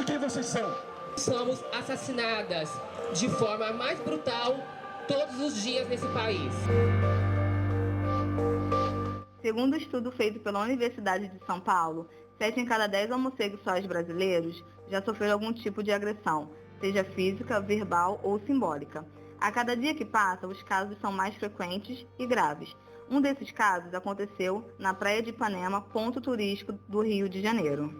quem vocês são? Somos assassinadas de forma mais brutal todos os dias nesse país. Segundo o estudo feito pela Universidade de São Paulo, 7 em cada 10 homossexuais brasileiros já sofreram algum tipo de agressão, seja física, verbal ou simbólica. A cada dia que passa, os casos são mais frequentes e graves. Um desses casos aconteceu na Praia de Ipanema, ponto turístico do Rio de Janeiro.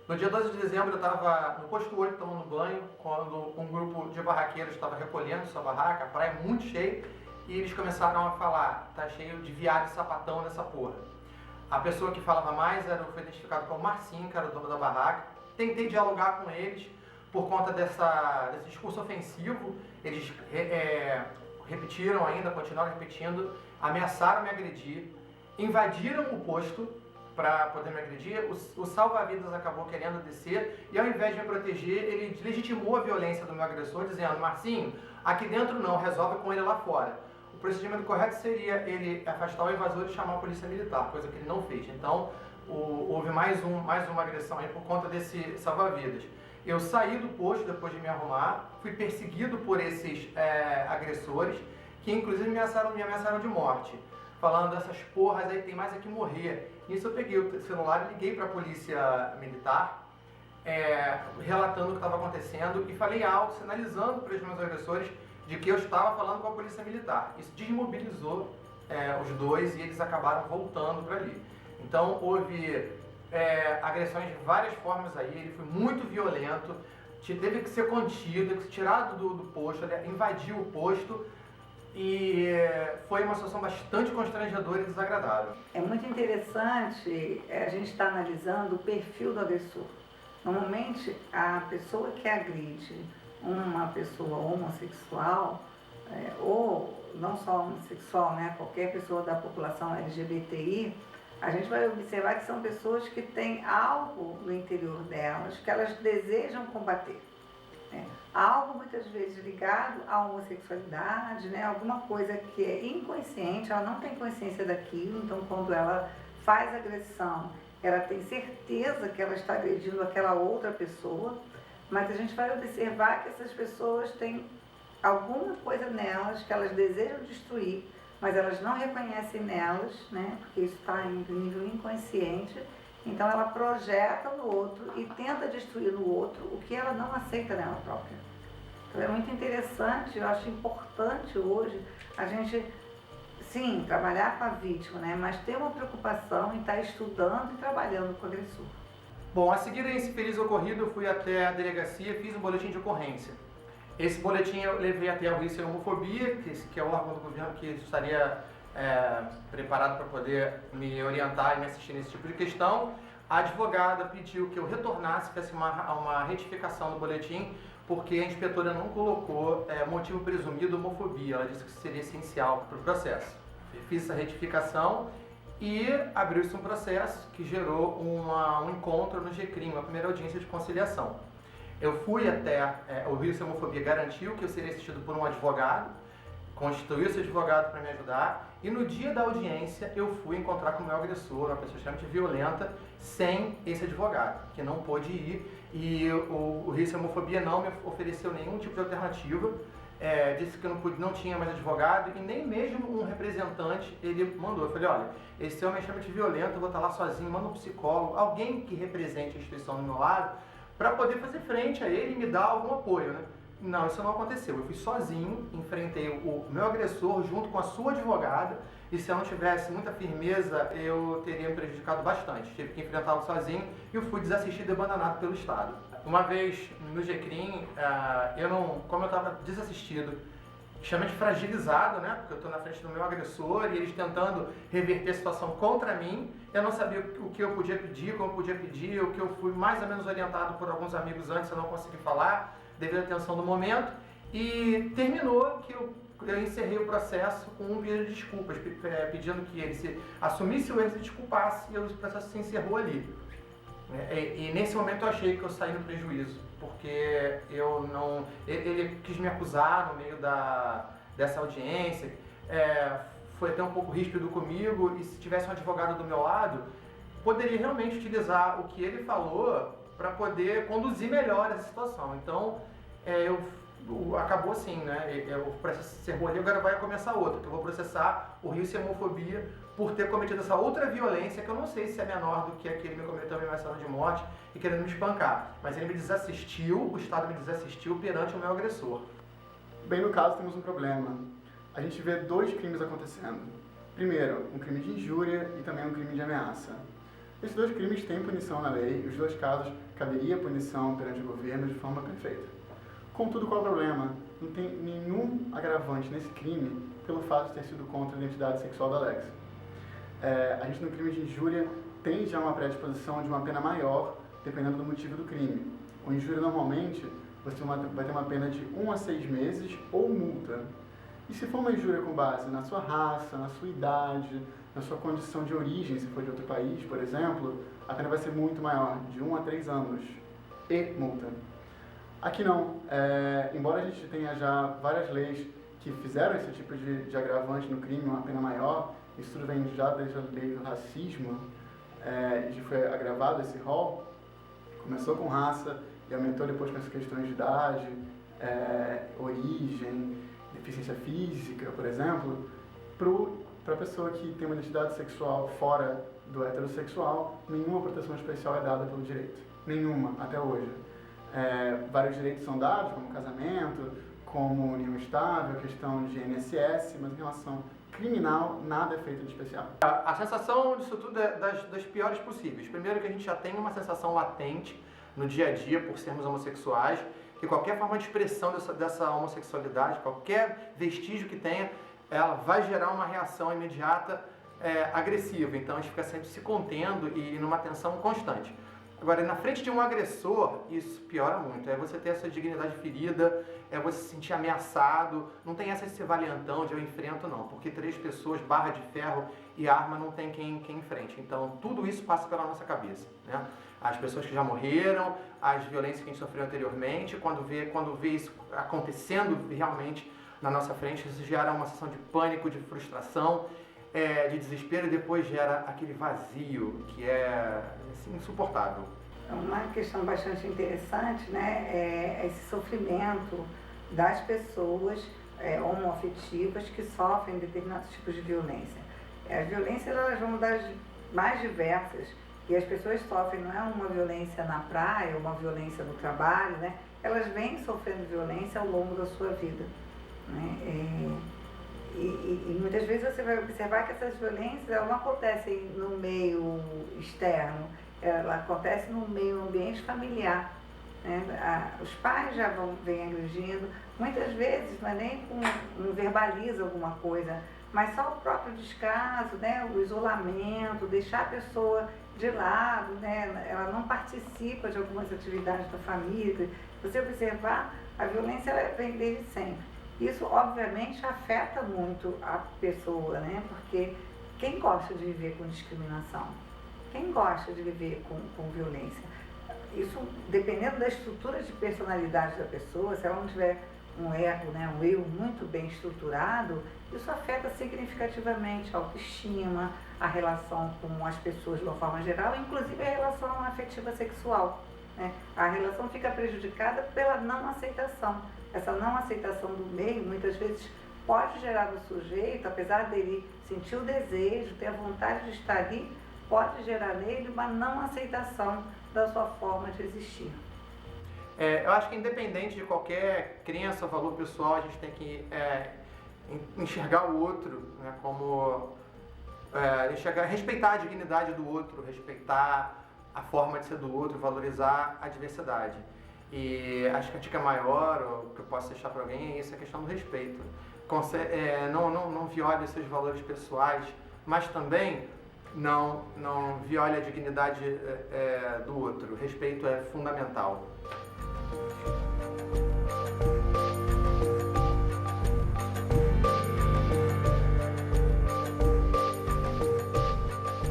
No dia 12 de dezembro, eu estava no posto 8 tomando banho, quando um grupo de barraqueiros estava recolhendo sua barraca, a praia muito cheia, e eles começaram a falar: tá cheio de viado e sapatão nessa porra. A pessoa que falava mais foi identificado como Marcinho, que era o dono da barraca. Tentei dialogar com eles por conta desse discurso ofensivo. Eles repetiram ainda, continuaram repetindo, ameaçaram me agredir, invadiram o posto para poder me agredir. O salva-vidas acabou querendo descer e, ao invés de me proteger, ele legitimou a violência do meu agressor, dizendo: Marcinho, aqui dentro não, resolve com ele lá fora. O procedimento correto seria ele afastar o invasor e chamar a polícia militar, coisa que ele não fez. Então, houve mais uma agressão aí por conta desse salva-vidas. Eu saí do posto depois de me arrumar, fui perseguido por esses agressores, que inclusive me ameaçaram de morte, falando: essas porras aí, tem mais é que morrer. Nisso eu peguei o celular e liguei para a polícia militar, relatando o que estava acontecendo, e falei alto, sinalizando para os meus agressores de que eu estava falando com a polícia militar. Isso desmobilizou os dois e eles acabaram voltando para ali. Então houve agressões de várias formas aí, ele foi muito violento, teve que ser contido, que ser tirado do posto, ele invadiu o posto e foi uma situação bastante constrangedora e desagradável. É muito interessante a gente estar analisando o perfil do agressor. Normalmente a pessoa que agride uma pessoa homossexual, ou não só homossexual, né, qualquer pessoa da população LGBTI, a gente vai observar que são pessoas que têm algo no interior delas que elas desejam combater. Algo muitas vezes ligado à homossexualidade, né, alguma coisa que é inconsciente, ela não tem consciência daquilo, então quando ela faz agressão, ela tem certeza que ela está agredindo aquela outra pessoa, mas a gente vai observar que essas pessoas têm alguma coisa nelas que elas desejam destruir, mas elas não reconhecem nelas, né? Porque isso está em nível inconsciente. Então ela projeta no outro e tenta destruir no outro o que ela não aceita nela própria. Então é muito interessante, eu acho importante hoje a gente, sim, trabalhar com a vítima, né? Mas ter uma preocupação em estar estudando e trabalhando com o agressor. Bom, a seguir a esse feliz ocorrido, eu fui até a delegacia e fiz um boletim de ocorrência. Esse boletim eu levei até o Rio Homofobia, que é o órgão do governo que estaria preparado para poder me orientar e me assistir nesse tipo de questão. A advogada pediu que eu retornasse, fizesse uma retificação do boletim, porque a inspetora não colocou motivo presumido homofobia. Ela disse que isso seria essencial para o processo. Fiz essa retificação e abriu-se um processo que gerou um encontro no GCRIM, uma primeira audiência de conciliação. Eu fui até o Rio Homofobia, garantiu que eu seria assistido por um advogado, constituiu esse advogado para me ajudar, e no dia da audiência eu fui encontrar com o meu agressor, uma pessoa extremamente violenta, sem esse advogado, que não pôde ir, e o Rio Homofobia não me ofereceu nenhum tipo de alternativa, disse que não tinha mais advogado, e nem mesmo um representante ele mandou. Eu falei: olha, esse homem é extremamente violento, eu vou estar lá sozinho, manda um psicólogo, alguém que represente a instituição do meu lado, para poder fazer frente a ele e me dar algum apoio, né? Não, isso não aconteceu. Eu fui sozinho, enfrentei o meu agressor junto com a sua advogada, e se eu não tivesse muita firmeza, eu teria me prejudicado bastante. Tive que enfrentá-lo sozinho e eu fui desassistido e abandonado pelo Estado. Uma vez no GCRIM, como eu estava desassistido, extremamente fragilizado, né? Porque eu estou na frente do meu agressor e eles tentando reverter a situação contra mim. Eu não sabia o que eu podia pedir, como eu podia pedir, o que eu fui mais ou menos orientado por alguns amigos antes, eu não consegui falar, devido à tensão do momento. E terminou que eu encerrei o processo com um pedido de desculpas, pedindo que ele se assumisse o erro e se desculpasse, e o processo se encerrou ali. E nesse momento eu achei que eu saí no prejuízo, porque ele quis me acusar no meio dessa audiência, foi até um pouco ríspido comigo, e se tivesse um advogado do meu lado, poderia realmente utilizar o que ele falou para poder conduzir melhor essa situação. Então, acabou assim, né? Eu processo ser morrer, agora vai começar outra, que eu vou processar o Rio sem homofobia por ter cometido essa outra violência, que eu não sei se é menor do que a que ele me cometeu ameaçando de morte e querendo me espancar. Mas ele me desassistiu, o Estado me desassistiu perante o meu agressor. Bem, no caso temos um problema. A gente vê dois crimes acontecendo. Primeiro, um crime de injúria e também um crime de ameaça. Esses dois crimes têm punição na lei e os dois casos caberia punição perante o governo de forma perfeita. Contudo, qual é o problema? Não tem nenhum agravante nesse crime pelo fato de ter sido contra a identidade sexual da Alex. A gente no crime de injúria tem já uma predisposição de uma pena maior, dependendo do motivo do crime. O injúria normalmente você vai ter uma pena de 1 a 6 meses ou multa. E se for uma injúria com base na sua raça, na sua idade, na sua condição de origem, se for de outro país, por exemplo, a pena vai ser muito maior, de 1 a 3 anos e multa. Aqui não. Embora a gente tenha já várias leis que fizeram esse tipo de agravante no crime, uma pena maior, isso tudo vem já desde a lei do racismo, e foi agravado esse rol, começou com raça e aumentou depois com essas questões de idade, origem, deficiência física, por exemplo, para a pessoa que tem uma identidade sexual fora do heterossexual, nenhuma proteção especial é dada pelo direito. Nenhuma, até hoje. Vários direitos são dados, como casamento, como união estável, questão de INSS, mas em relação criminal, nada é feito de especial. A sensação disso tudo é das piores possíveis. Primeiro que a gente já tem uma sensação latente no dia a dia, por sermos homossexuais, que qualquer forma de expressão dessa homossexualidade, qualquer vestígio que tenha, ela vai gerar uma reação imediata agressiva. Então a gente fica sempre se contendo e numa tensão constante. Agora, na frente de um agressor, isso piora muito. É você ter essa dignidade ferida, é você se sentir ameaçado. Não tem essa de ser valentão, de eu enfrento, não. Porque 3 pessoas, barra de ferro e arma, não tem quem enfrente. Então, tudo isso passa pela nossa cabeça, né? As pessoas que já morreram, as violências que a gente sofreu anteriormente, quando vê isso acontecendo realmente na nossa frente, isso gera uma sensação de pânico, de frustração, de desespero, e depois gera aquele vazio que é assim, insuportável. Uma questão bastante interessante, né, é esse sofrimento das pessoas homoafetivas que sofrem determinados tipos de violência. As violências elas vão das mais diversas, e as pessoas sofrem, não é uma violência na praia, uma violência no trabalho, né? Elas vêm sofrendo violência ao longo da sua vida, né? E muitas vezes você vai observar que essas violências elas não acontecem no meio externo, ela acontece no meio ambiente familiar, né? Os pais já vêm agredindo, muitas vezes não é nem não verbaliza alguma coisa, mas só o próprio descaso, né? O isolamento, deixar a pessoa de lado, né? Ela não participa de algumas atividades da família. Se você observar, a violência ela vem desde sempre. Isso, obviamente, afeta muito a pessoa, né? Porque quem gosta de viver com discriminação? Quem gosta de viver com violência? Isso, dependendo da estrutura de personalidade da pessoa, se ela não tiver um ego, né, um eu muito bem estruturado, isso afeta significativamente a autoestima, a relação com as pessoas de uma forma geral, inclusive a relação afetiva sexual, né? A relação fica prejudicada pela não aceitação. Essa não aceitação do meio, muitas vezes, pode gerar no sujeito, apesar dele sentir o desejo, ter a vontade de estar ali, pode gerar nele uma não aceitação da sua forma de existir. Eu acho que independente de qualquer crença ou valor pessoal, a gente tem que enxergar o outro, né, como respeitar a dignidade do outro, respeitar a forma de ser do outro, valorizar a diversidade. E acho que a dica maior, ou que eu posso deixar para alguém, é essa questão do respeito. Não viole os seus valores pessoais, mas também não viole a dignidade do outro. O respeito é fundamental.